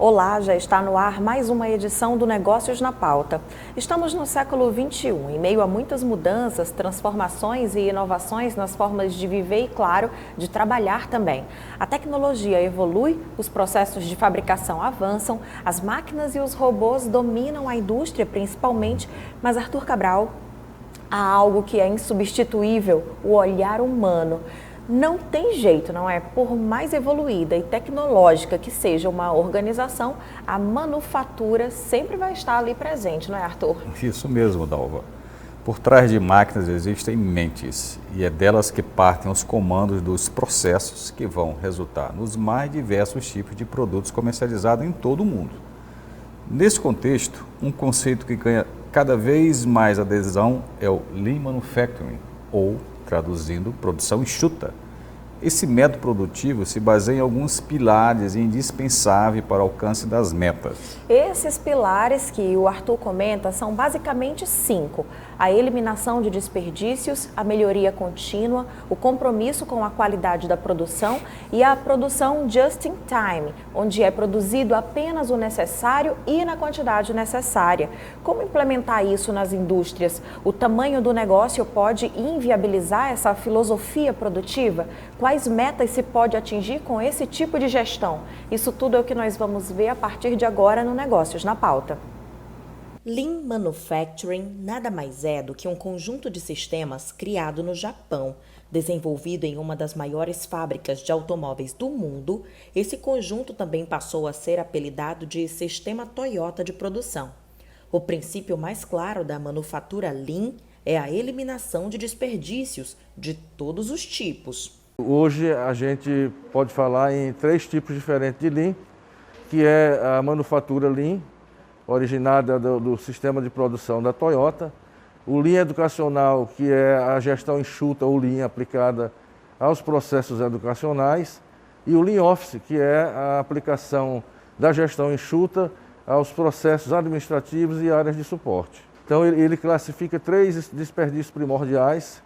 Olá, já está no ar mais uma edição do Negócios na Pauta. Estamos no século XXI, em meio a muitas mudanças, transformações e inovações nas formas de viver e, claro, de trabalhar também. A tecnologia evolui, os processos de fabricação avançam, as máquinas e os robôs dominam a indústria principalmente, mas Arthur Cabral, há algo que é insubstituível, o olhar humano. Não tem jeito, não é? Por mais evoluída e tecnológica que seja uma organização, a manufatura sempre vai estar ali presente, não é, Arthur? Isso mesmo, Dalva. Por trás de máquinas existem mentes e é delas que partem os comandos dos processos que vão resultar nos mais diversos tipos de produtos comercializados em todo o mundo. Nesse contexto, um conceito que ganha cada vez mais adesão é o Lean Manufacturing, ou traduzindo, produção enxuta. Esse método produtivo se baseia em alguns pilares indispensáveis para o alcance das metas. Esses pilares que o Arthur comenta são basicamente 5. A eliminação de desperdícios, a melhoria contínua, o compromisso com a qualidade da produção e a produção just in time, onde é produzido apenas o necessário e na quantidade necessária. Como implementar isso nas indústrias? O tamanho do negócio pode inviabilizar essa filosofia produtiva? Quais metas se pode atingir com esse tipo de gestão? Isso tudo é o que nós vamos ver a partir de agora no Negócios na Pauta. Lean Manufacturing nada mais é do que um conjunto de sistemas criado no Japão. Desenvolvido em uma das maiores fábricas de automóveis do mundo, esse conjunto também passou a ser apelidado de Sistema Toyota de Produção. O princípio mais claro da manufatura Lean é a eliminação de desperdícios de todos os tipos. Hoje a gente pode falar em 3 tipos diferentes de Lean, que é a manufatura Lean, originada do sistema de produção da Toyota, o Lean educacional, que é a gestão enxuta ou Lean aplicada aos processos educacionais, e o Lean Office, que é a aplicação da gestão enxuta aos processos administrativos e áreas de suporte. Então ele classifica 3 desperdícios primordiais,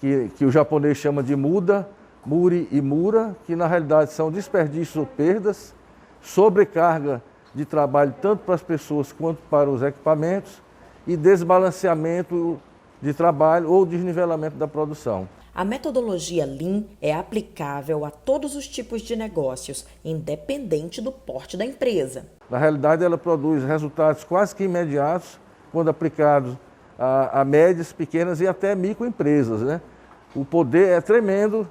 que o japonês chama de muda, muri e mura, que na realidade são desperdícios ou perdas, sobrecarga de trabalho tanto para as pessoas quanto para os equipamentos e desbalanceamento de trabalho ou desnivelamento da produção. A metodologia Lean é aplicável a todos os tipos de negócios, independente do porte da empresa. Na realidade, ela produz resultados quase que imediatos quando aplicados a médias, pequenas e até microempresas, né? O poder é tremendo,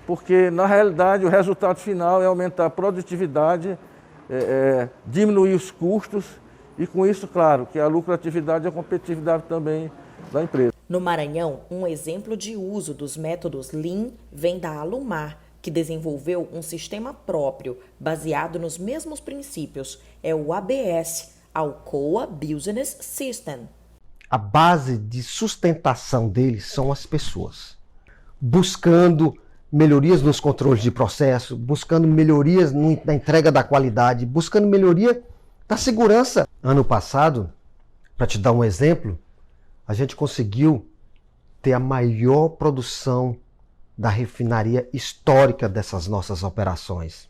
porque na realidade o resultado final é aumentar a produtividade, diminuir os custos e com isso, claro, que a lucratividade e a competitividade também da empresa. No Maranhão, um exemplo de uso dos métodos Lean vem da Alumar, que desenvolveu um sistema próprio, baseado nos mesmos princípios. É o ABS, Alcoa Business System. A base de sustentação deles são as pessoas, buscando melhorias nos controles de processo, buscando melhorias na entrega da qualidade, buscando melhoria da segurança. Ano passado, para te dar um exemplo, a gente conseguiu ter a maior produção da refinaria histórica dessas nossas operações.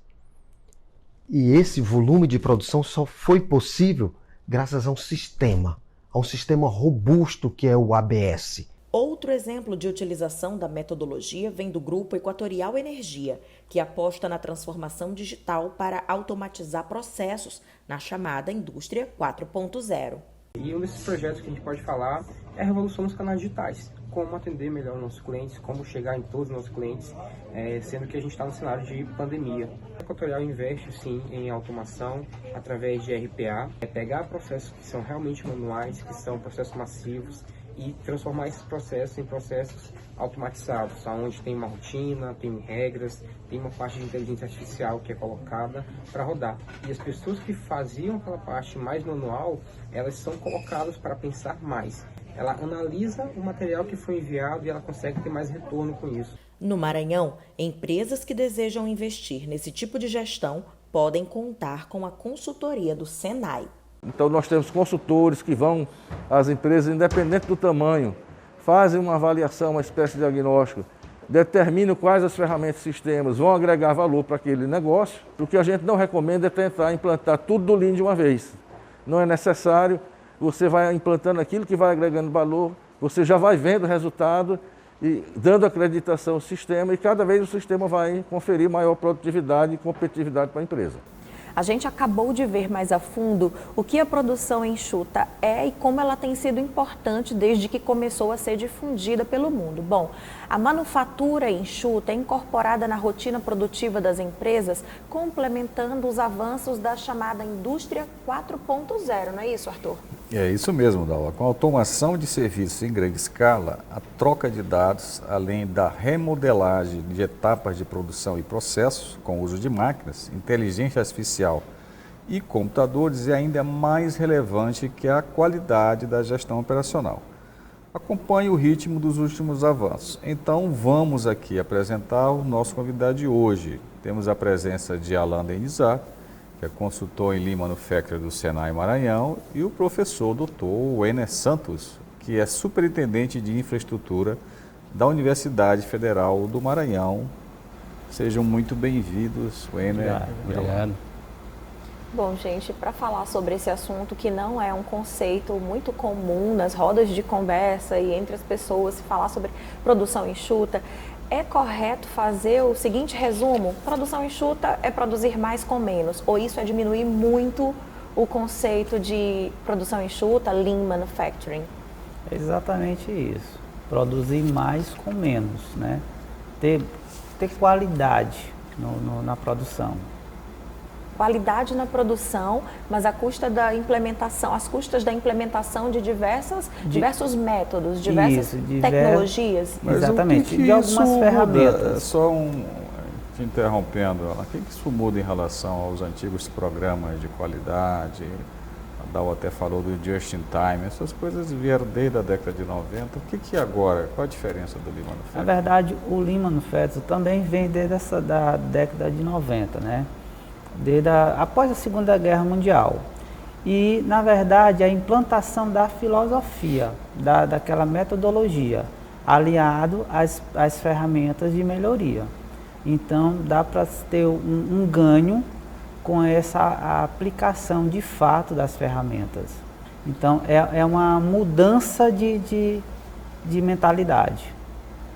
E esse volume de produção só foi possível graças a um sistema robusto que é o ABS. Outro exemplo de utilização da metodologia vem do Grupo Equatorial Energia, que aposta na transformação digital para automatizar processos na chamada Indústria 4.0. E um desses projetos que a gente pode falar é a revolução dos canais digitais. Como atender melhor os nossos clientes, como chegar em todos os nossos clientes, sendo que a gente está no cenário de pandemia. A Equatorial investe sim em automação através de RPA, pegar processos que são realmente manuais, que são processos massivos, e transformar esses processos em processos automatizados, onde tem uma rotina, tem regras, tem uma parte de inteligência artificial que é colocada para rodar. E as pessoas que faziam aquela parte mais manual, elas são colocadas para pensar mais. Ela analisa o material que foi enviado e ela consegue ter mais retorno com isso. No Maranhão, empresas que desejam investir nesse tipo de gestão podem contar com a consultoria do Senai. Então nós temos consultores que vão às empresas, independente do tamanho, fazem uma avaliação, uma espécie de diagnóstico determino quais as ferramentas e sistemas vão agregar valor para aquele negócio. O que a gente não recomenda é tentar implantar tudo do Lean de uma vez. Não é necessário, você vai implantando aquilo que vai agregando valor, você já vai vendo o resultado e dando acreditação ao sistema, e cada vez o sistema vai conferir maior produtividade e competitividade para a empresa. A gente acabou de ver mais a fundo o que a produção enxuta é e como ela tem sido importante desde que começou a ser difundida pelo mundo. Bom, a manufatura enxuta é incorporada na rotina produtiva das empresas, complementando os avanços da chamada indústria 4.0, não é isso, Arthur? É isso mesmo, Dalva. Com a automação de serviços em grande escala, a troca de dados, além da remodelagem de etapas de produção e processos, com o uso de máquinas, inteligência artificial e computadores, é ainda mais relevante que a qualidade da gestão operacional. Acompanhe o ritmo dos últimos avanços. Então, vamos aqui apresentar o nosso convidado de hoje. Temos a presença de Alain Denizar, que é consultor em Lean Manufacturing do Senai Maranhão, e o professor Dr. Wener Santos, que é superintendente de infraestrutura da Universidade Federal do Maranhão. Sejam muito bem-vindos, Wener. Obrigado. Bom, gente, para falar sobre esse assunto que não é um conceito muito comum nas rodas de conversa e entre as pessoas, se falar sobre produção enxuta, é correto fazer o seguinte resumo: produção enxuta é produzir mais com menos, ou isso é diminuir muito o conceito de produção enxuta, Lean Manufacturing? É exatamente isso, produzir mais com menos, né? Ter qualidade na produção. Qualidade na produção, mas à custa da implementação, às custas da implementação de diversos métodos, diversas tecnologias. Mas exatamente, de algumas ferramentas. Só te interrompendo, o que isso muda em relação aos antigos programas de qualidade? A Dal até falou do Just in Time, essas coisas vieram desde a década de 90. O que agora, qual a diferença do Lean Manufacturing? Na verdade, o Lean Manufacturing também vem desde da década de 90, né? Após a Segunda Guerra Mundial. E, na verdade, a implantação da filosofia, daquela metodologia, aliado às ferramentas de melhoria. Então, dá para ter um ganho com essa aplicação de fato das ferramentas. Então, é uma mudança de mentalidade.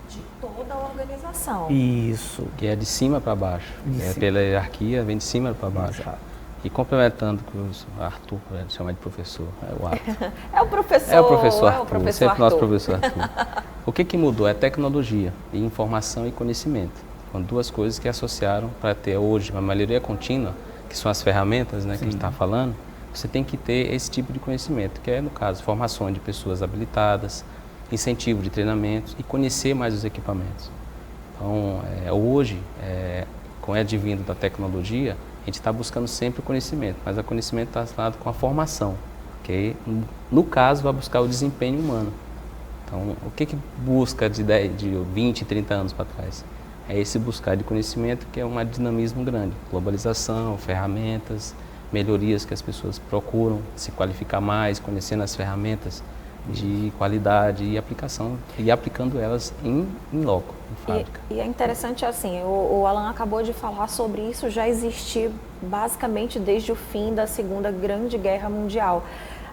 De toda a organização. Isso. Que é de cima para baixo. Pela hierarquia, vem de cima para baixo. Exato. E complementando com o Arthur, chama de professor, é o Arthur. É o professor. É o professor Arthur, professor sempre nosso professor Arthur. O que mudou é tecnologia, e informação e conhecimento. São duas coisas que associaram para ter hoje uma melhoria contínua, que são as ferramentas, né, que a gente está falando. Você tem que ter esse tipo de conhecimento, que é, no caso, formação de pessoas habilitadas, incentivo de treinamentos e conhecer mais os equipamentos. Então, hoje, com o advindo da tecnologia, a gente está buscando sempre o conhecimento, mas o conhecimento está relacionado com a formação, que no caso vai buscar o desempenho humano. Então, o que busca de 20, 30 anos para trás? É esse buscar de conhecimento, que é um dinamismo grande. Globalização, ferramentas, melhorias que as pessoas procuram se qualificar mais, conhecendo as ferramentas de qualidade e aplicação, e aplicando elas em loco, em fábrica. E é interessante assim, o Alain acabou de falar sobre isso, já existir basicamente desde o fim da Segunda Grande Guerra Mundial.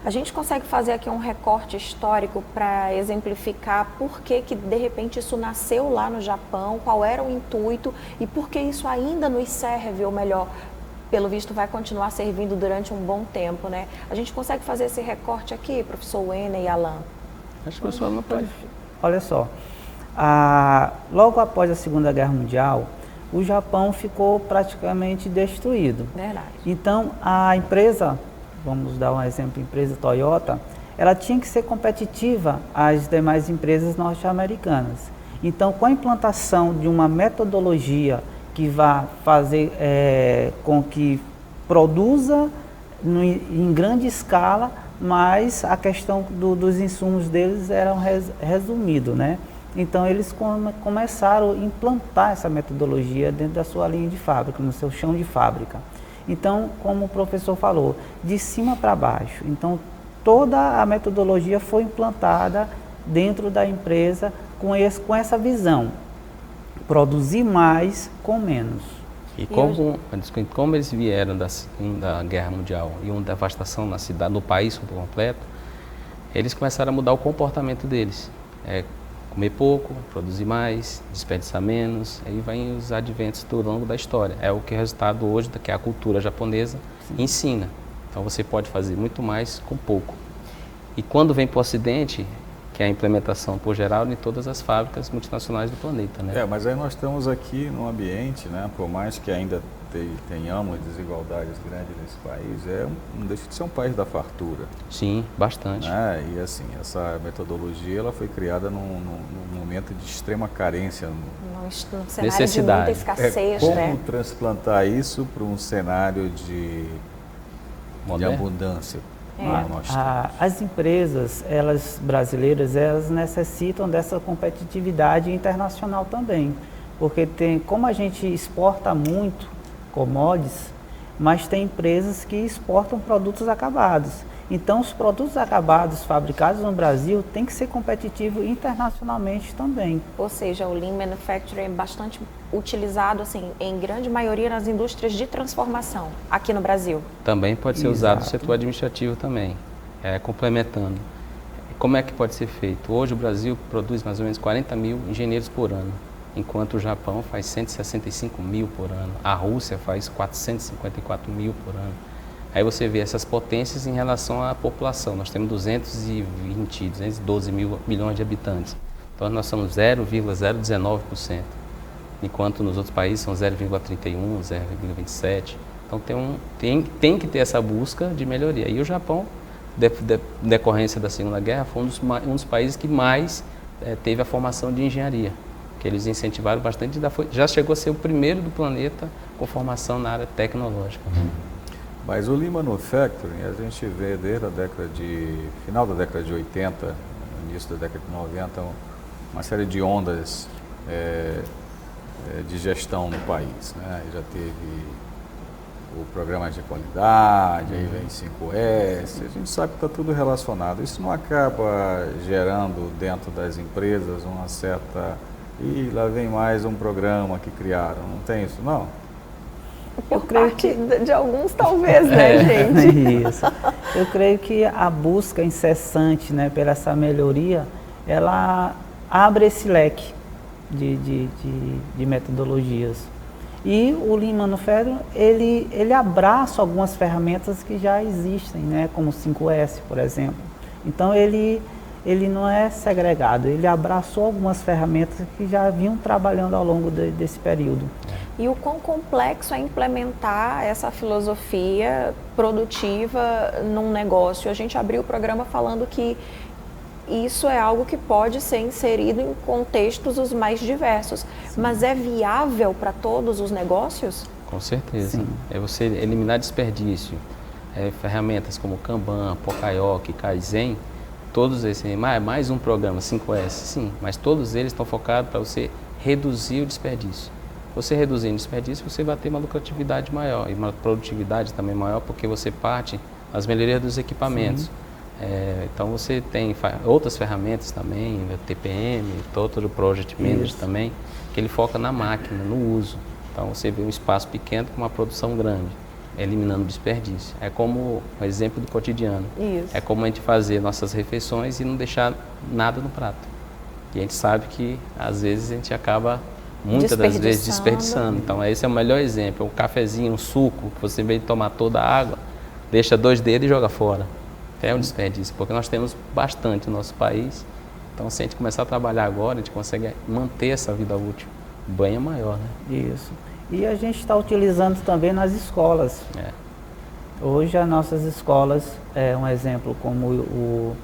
A gente consegue fazer aqui um recorte histórico para exemplificar por que de repente isso nasceu lá no Japão, qual era o intuito e por que isso ainda nos serve, ou melhor, pelo visto vai continuar servindo durante um bom tempo, né? A gente consegue fazer esse recorte aqui, professor Wener e Alain? Acho que o professor não pode. Olha só, logo após a Segunda Guerra Mundial, o Japão ficou praticamente destruído. Verdade. Então, a empresa, vamos dar um exemplo, a empresa Toyota, ela tinha que ser competitiva às demais empresas norte-americanas. Então, com a implantação de uma metodologia que vai fazer com que produza em grande escala, mas a questão dos insumos deles era resumido, né? Então eles começaram a implantar essa metodologia dentro da sua linha de fábrica, no seu chão de fábrica. Então, como o professor falou, de cima para baixo. Então, toda a metodologia foi implantada dentro da empresa com essa visão produzir mais com menos. E como eles vieram da Segunda Guerra Mundial e uma devastação na cidade, no país por completo, eles começaram a mudar o comportamento deles. Comer pouco, produzir mais, desperdiçar menos, aí vem os adventos do longo da história. É o que é o resultado hoje, que a cultura japonesa ensina. Então você pode fazer muito mais com pouco. E quando vem para o Ocidente, que é a implementação por geral em todas as fábricas multinacionais do planeta, né? Mas aí nós estamos aqui num ambiente, né, por mais que ainda tenhamos desigualdades grandes nesse país, não deixa de ser um país da fartura. Sim, bastante. E assim, essa metodologia ela foi criada num momento de extrema carência. Num cenário necessidade. De muita escassez, como transplantar isso para um cenário de abundância? As empresas, brasileiras, elas necessitam dessa competitividade internacional também, porque como a gente exporta muito commodities, mas tem empresas que exportam produtos acabados. Então, os produtos acabados fabricados no Brasil têm que ser competitivos internacionalmente também. Ou seja, o Lean Manufacturing é bastante utilizado, assim, em grande maioria nas indústrias de transformação aqui no Brasil. Também pode ser usado no setor administrativo também, complementando. Como é que pode ser feito? Hoje o Brasil produz mais ou menos 40 mil engenheiros por ano, enquanto o Japão faz 165 mil por ano, a Rússia faz 454 mil por ano. Aí você vê essas potências em relação à população. Nós temos 212 milhões de habitantes. Então nós somos 0,019%, enquanto nos outros países são 0,31%, 0,27%. Então tem que ter essa busca de melhoria. E o Japão, decorrência da Segunda Guerra, foi um dos países que mais teve a formação de engenharia, que eles incentivaram bastante, já chegou a ser o primeiro do planeta com formação na área tecnológica. Mas o Lean Manufacturing, a gente vê desde final da década de 80, início da década de 90, uma série de ondas de gestão no país, né? Já teve o programa de qualidade, aí vem 5S, a gente sabe que está tudo relacionado. Isso não acaba gerando dentro das empresas uma certa... lá vem mais um programa que criaram, não tem isso não? Por parte de alguns, talvez, né, gente? Isso. Eu creio que a busca incessante, né, pela essa melhoria, ela abre esse leque de metodologias. E o Lean Manufacturing, ele abraça algumas ferramentas que já existem, né, como o 5S, por exemplo. Então, ele não é segregado, ele abraçou algumas ferramentas que já vinham trabalhando ao longo desse período. E o quão complexo é implementar essa filosofia produtiva num negócio. A gente abriu o programa falando que isso é algo que pode ser inserido em contextos os mais diversos. Sim. Mas é viável para todos os negócios? Com certeza. Sim. É você eliminar desperdício. Ferramentas como Kanban, Pokayoke, Kaizen, todos esses, mais um programa, 5S, sim, mas todos eles estão focados para você reduzir o desperdício. Você reduzindo o desperdício, você vai ter uma lucratividade maior e uma produtividade também maior, porque você parte das melhorias dos equipamentos. Então você tem outras ferramentas também, o TPM, todo o Project Manager também, que ele foca na máquina, no uso. Então você vê um espaço pequeno com uma produção grande, eliminando desperdício. É como um exemplo do cotidiano. Isso. É como a gente fazer nossas refeições e não deixar nada no prato. E a gente sabe que às vezes a gente acaba muitas das vezes desperdiçando. Então esse é o melhor exemplo. Um cafezinho, um suco, que você, em vez de tomar toda a água, deixa 2 dedos e joga fora. É um desperdício, porque nós temos bastante no nosso país. Então se a gente começar a trabalhar agora, a gente consegue manter essa vida útil. O banho é maior, né? Isso. E a gente está utilizando também nas escolas. Hoje as nossas escolas, um exemplo como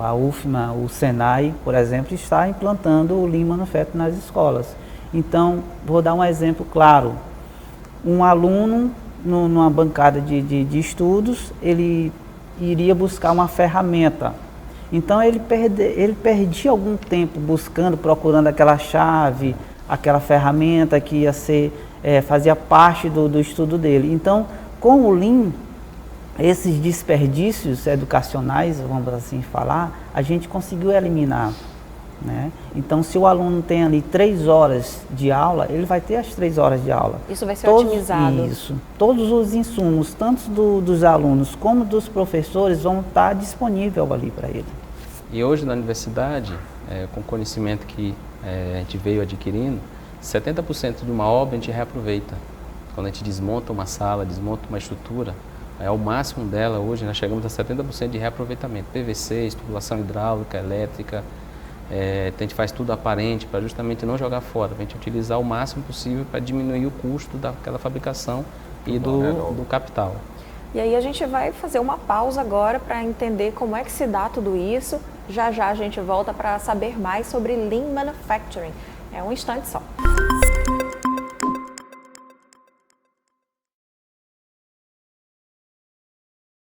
a UFMA, o Senai, por exemplo, está implantando o Lean Manufacturing nas escolas. Então, vou dar um exemplo claro. Um aluno, numa bancada de estudos, ele iria buscar uma ferramenta. Então, ele perdia algum tempo procurando aquela chave, aquela ferramenta que ia ser, fazia parte do estudo dele. Então, com o Lean, esses desperdícios educacionais, vamos assim falar, a gente conseguiu eliminar. né? Então, se o aluno tem ali 3 horas de aula, ele vai ter as 3 horas de aula. Isso vai ser otimizado. Isso. Todos os insumos, tanto dos alunos como dos professores, vão estar disponíveis ali para ele. E hoje na universidade, com o conhecimento que a gente veio adquirindo, 70% de uma obra a gente reaproveita. Quando a gente desmonta uma sala, desmonta uma estrutura, o máximo dela hoje, nós chegamos a 70% de reaproveitamento. PVC, tubulação hidráulica, elétrica, a gente faz tudo aparente para justamente não jogar fora, para a gente utilizar o máximo possível para diminuir o custo daquela fabricação e do capital. E aí a gente vai fazer uma pausa agora para entender como é que se dá tudo isso. Já já a gente volta para saber mais sobre Lean Manufacturing. É um instante só.